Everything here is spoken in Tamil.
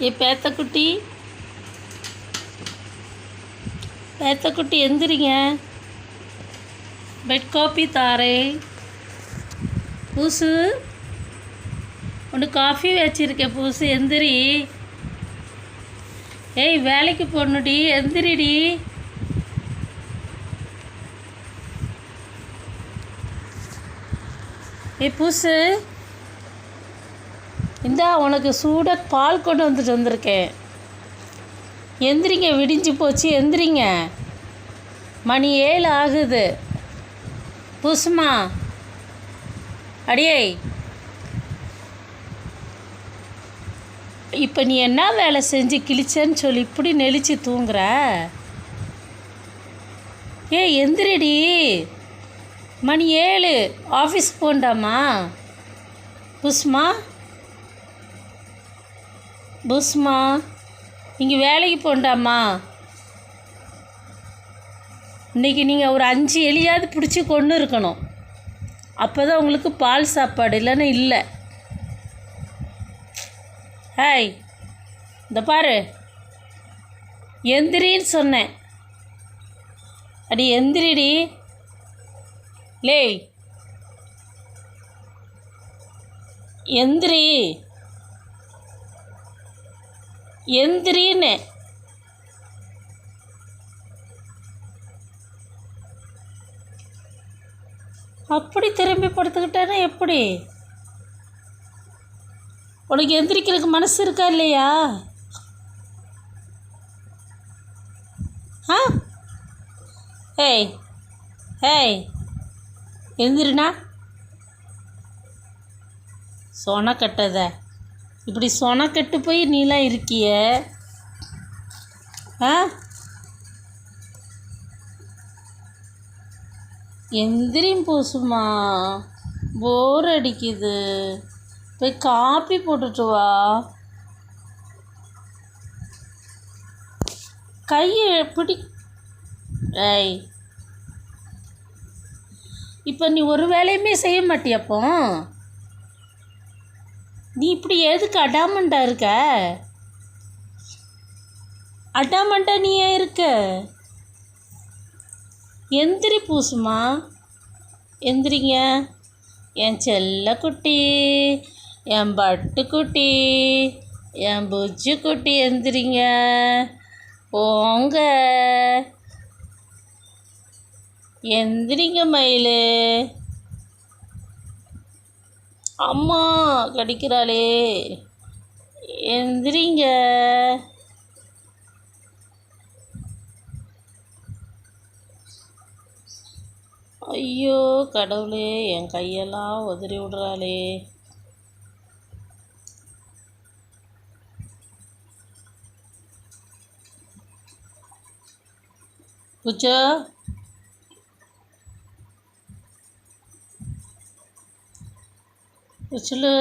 ஏ பேத்தக்குட்டி, பேத்தக்குட்டி எந்திரிங்க. பெட் காஃபி தாரே. பூசு, ஒன்று காஃபி வச்சிருக்கேன். பூசு எந்திரி. ஏய் வேலைக்கு போகணுடி, எந்திரிடி. ஏய் பூசு, இந்தா உனக்கு சூடாக பால் கொண்டு வந்திருக்கேன். எந்திரிங்க, விடிஞ்சு போச்சு, எந்திரிங்க. மணி 7 ஆகுது. பூசுமா, அடியே இப்போ நீ என்ன வேலை செஞ்சு கிழிச்சேன்னு சொல்லி இப்படி நெளிச்சு தூங்குற? எந்திரிடி, மணி 7, ஆஃபீஸ் போண்டாமா? புஷ்மா, புஷ்மா, இங்கே வேலைக்கு போண்டாமா? இன்றைக்கி நீங்கள் ஒரு 5 எலியாவது பிடிச்சி கொண்டு இருக்கணும். அப்போ தான் உங்களுக்கு பால் சாப்பாடு, இல்லைன்னா இல்லை. ஹாய், இந்த பாரு, எந்திரின்னு சொன்னேன். அடி எந்திரிடி. லேய் எந்திரி, எந்திரின்னு. அப்படி திரும்பி படுத்துக்கிட்டேன்னா எப்படி? உனக்கு எந்திரிக்கிறதுக்கு மனசு இருக்கா இல்லையா? ஆ ஏய் ஏய் எந்திரினா சொனக்கட்டத. இப்படி சொனக்கட்டு போய் நீலாம் இருக்கிய. ஆ எந்திரியும் பூசுமா, போர் அடிக்குது. போய் காப்பி போட்டுட்டு வா. கையை பிடி. ஏய் இப்போ நீ ஒரு வேலையுமே செய்ய மாட்டியப்போ? நீ இப்படி எதுக்கு அடாமண்டாக இருக்க? அடாமண்டாக நீ ஏன் இருக்க? எந்திரி பூசுமா, எந்திரிங்க. என் செல்ல குட்டி, என் பட்டு குட்டி, என் புஜ்ஜு குட்டி, எந்திரிங்க. போங்க, எந்திரிங்க மயிலு. அம்மா கடிக்கிறாளே, எந்திரிங்க. ஐயோ கடவுளே, என் கையெல்லாம் உதறி விடுறாளே. பூச்சா, புச்சுலு,